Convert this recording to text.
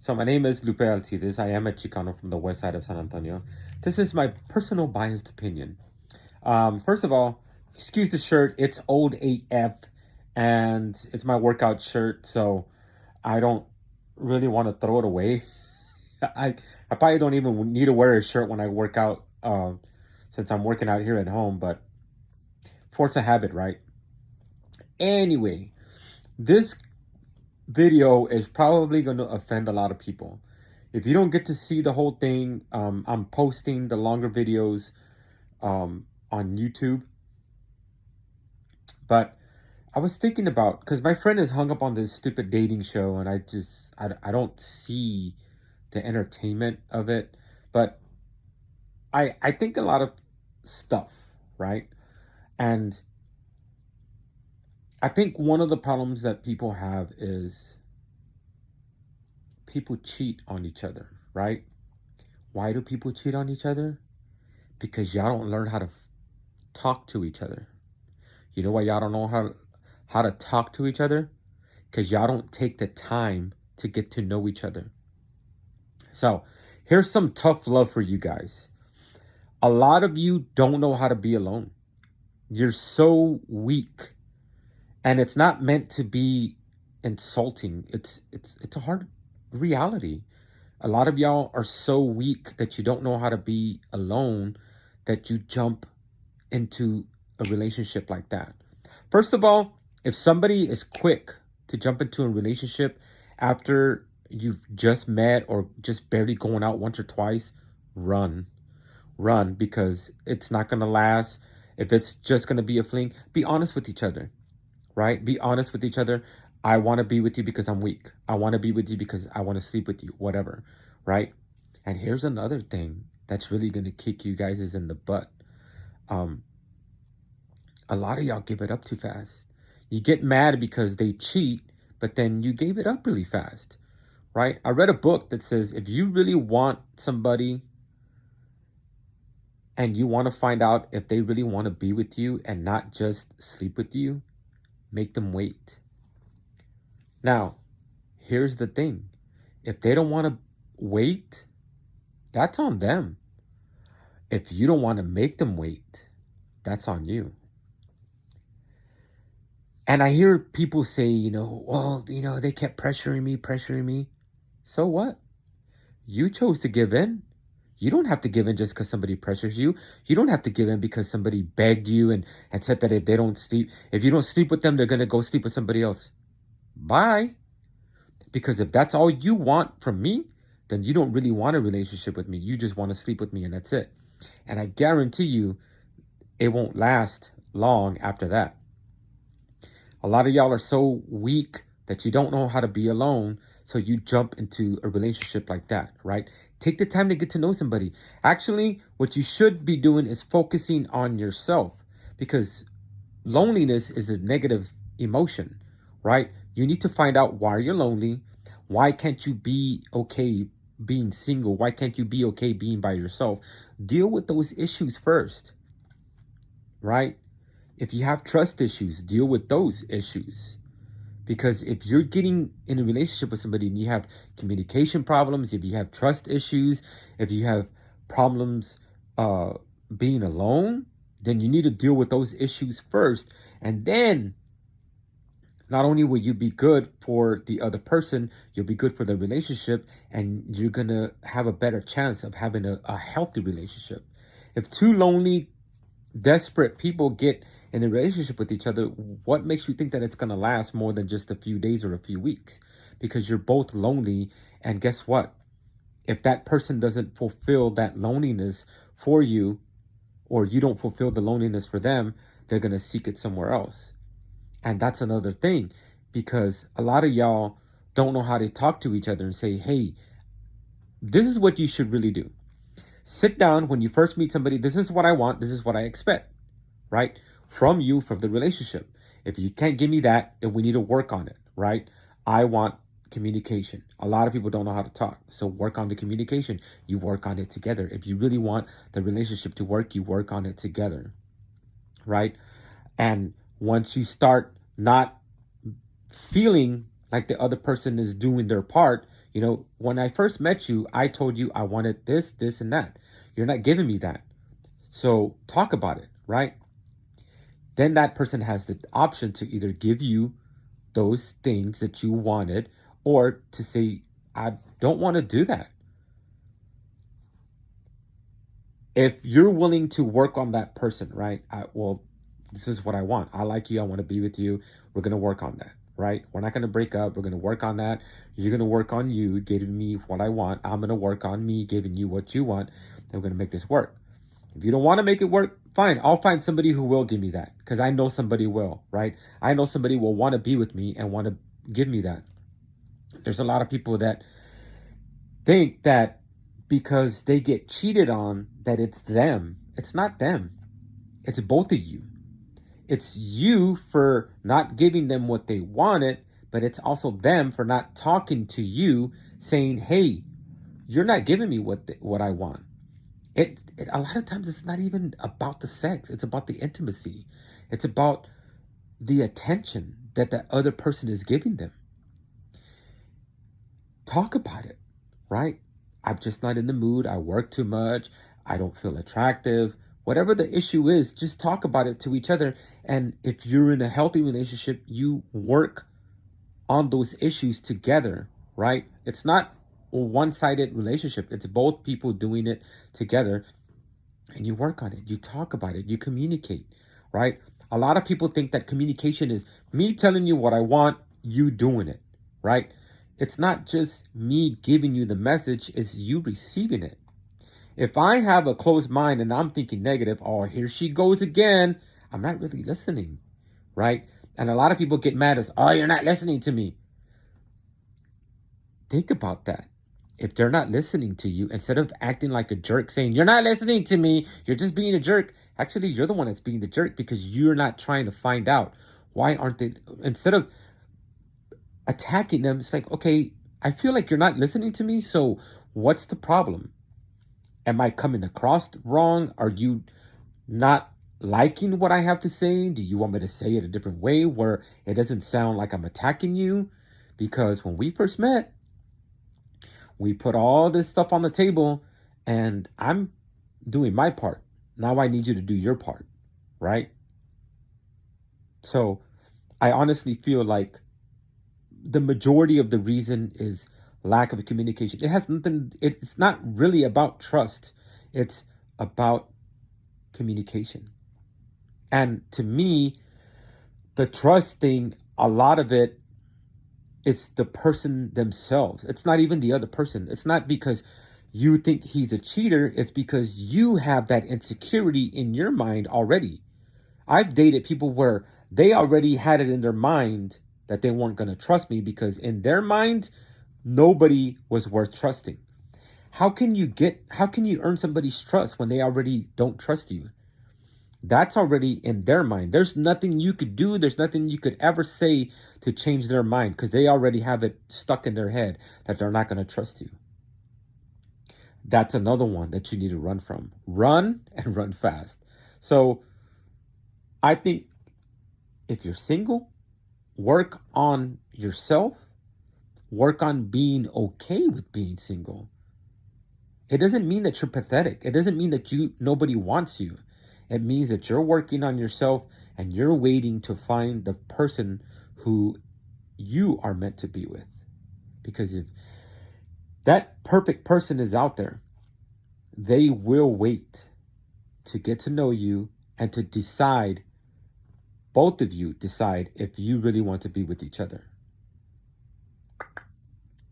So my name is Lupe Altides. I am a Chicano from the west side of San Antonio. This is my personal biased opinion. First of all, excuse the shirt. It's old AF, and it's my workout shirt, so I don't really want to throw it away. I probably don't even need to wear a shirt when I work out, since I'm working out here at home. But force a habit, right? Anyway, this video is probably going to offend a lot of people. If you don't get to see the whole thing, I'm posting the longer videos on YouTube. But I was thinking about, because my friend is hung up on this stupid dating show, and I don't see the entertainment of it. But I think a lot of stuff, right? And I think one of the problems that people have is people cheat on each other, right? Why do people cheat on each other? Because y'all don't learn how to talk to each other. You know why y'all don't know how to talk to each other? Because y'all don't take the time to get to know each other. So here's some tough love for you guys. A lot of you don't know how to be alone. You're so weak. And it's not meant to be insulting. It's a hard reality. A lot of y'all are so weak that you don't know how to be alone, that you jump into a relationship like that. First of all, if somebody is quick to jump into a relationship after you've just met or just barely going out once or twice, run. Run, because it's not going to last. If it's just going to be a fling, be honest with each other, right? Be honest with each other. I want to be with you because I'm weak. I want to be with you because I want to sleep with you, whatever, right? And here's another thing that's really going to kick you guys is in the butt. A lot of y'all give it up too fast. You get mad because they cheat, but then you gave it up really fast, right? I read a book that says if you really want somebody and you want to find out if they really want to be with you and not just sleep with you, make them wait. Now, here's the thing. If they don't want to wait, that's on them. If you don't want to make them wait, that's on you. And I hear people say, well, they kept pressuring me. So what? You chose to give in. You don't have to give in just because somebody pressures you. You don't have to give in because somebody begged you and said that if you don't sleep with them, they're going to go sleep with somebody else. Bye. Because if that's all you want from me, then you don't really want a relationship with me. You just want to sleep with me, and that's it. And I guarantee you, it won't last long after that. A lot of y'all are so weak that you don't know how to be alone, so you jump into a relationship like that, right? Take the time to get to know somebody. Actually, what you should be doing is focusing on yourself, because loneliness is a negative emotion, right? You need to find out why you're lonely. Why can't you be okay being single? Why can't you be okay being by yourself? Deal with those issues first, right? If you have trust issues, deal with those issues. Because if you're getting in a relationship with somebody and you have communication problems, if you have trust issues, if you have problems being alone, then you need to deal with those issues first. And then not only will you be good for the other person, you'll be good for the relationship, and you're going to have a better chance of having a healthy relationship. If two lonely, desperate people get in a relationship with each other, what makes you think that it's going to last more than just a few days or a few weeks? Because you're both lonely, and guess what? If that person doesn't fulfill that loneliness for you, or you don't fulfill the loneliness for them, they're going to seek it somewhere else. And that's another thing, because a lot of y'all don't know how to talk to each other and say, hey, this is what you should really do. Sit down when you first meet somebody. This is what I want. This is what I expect, right? From you, from the relationship. If you can't give me that, then we need to work on it, right? I want communication. A lot of people don't know how to talk. So work on the communication. You work on it together. If you really want the relationship to work, you work on it together, right? And once you start not feeling like the other person is doing their part, You know, when I first met you, I told you I wanted this, this, and that. You're not giving me that. So talk about it, right? Then that person has the option to either give you those things that you wanted or to say, I don't want to do that. If you're willing to work on that person, right? Well, this is what I want. I like you. I want to be with you. We're going to work on that, right? We're not going to break up. We're going to work on that. You're going to work on you giving me what I want. I'm going to work on me giving you what you want. And we're going to make this work. If you don't want to make it work, fine. I'll find somebody who will give me that because I know somebody will, right? I know somebody will want to be with me and want to give me that. There's a lot of people that think that because they get cheated on, that it's them. It's not them. It's both of you. It's you for not giving them what they wanted, but it's also them for not talking to you, saying, hey, you're not giving me what I want. It a lot of times it's not even about the sex. It's about the intimacy. It's about the attention that the other person is giving them. Talk about it, right? I'm just not in the mood. I work too much. I don't feel attractive. Whatever the issue is, just talk about it to each other. And if you're in a healthy relationship, you work on those issues together, right? It's not a one-sided relationship. It's both people doing it together. And you work on it. You talk about it. You communicate, right? A lot of people think that communication is me telling you what I want, you doing it, right? It's not just me giving you the message, it's you receiving it. If I have a closed mind and I'm thinking negative, oh, here she goes again, I'm not really listening, right? And a lot of people get mad as, oh, you're not listening to me. Think about that. If they're not listening to you, instead of acting like a jerk saying, you're not listening to me, you're just being a jerk. Actually, you're the one that's being the jerk because you're not trying to find out why aren't they, instead of attacking them, it's like, okay, I feel like you're not listening to me. So what's the problem? Am I coming across wrong? Are you not liking what I have to say? Do you want me to say it a different way where it doesn't sound like I'm attacking you? Because when we first met, we put all this stuff on the table and I'm doing my part. Now I need you to do your part, right? So I honestly feel like the majority of the reason is lack of communication. It has nothing, it's not really about trust. It's about communication. And to me, the trust thing, a lot of it, it's the person themselves. It's not even the other person. It's not because you think he's a cheater. It's because you have that insecurity in your mind already. I've dated people where they already had it in their mind that they weren't going to trust me because in their mind, nobody was worth trusting. How can you earn somebody's trust when they already don't trust you? That's already in their mind. There's nothing you could do. There's nothing you could ever say to change their mind because they already have it stuck in their head that they're not going to trust you. That's another one that you need to run from. Run and run fast. So I think if you're single, work on yourself. Work on being okay with being single. It doesn't mean that you're pathetic. It doesn't mean that nobody wants you. It means that you're working on yourself and you're waiting to find the person who you are meant to be with. Because if that perfect person is out there, they will wait to get to know you and to decide, both of you decide if you really want to be with each other.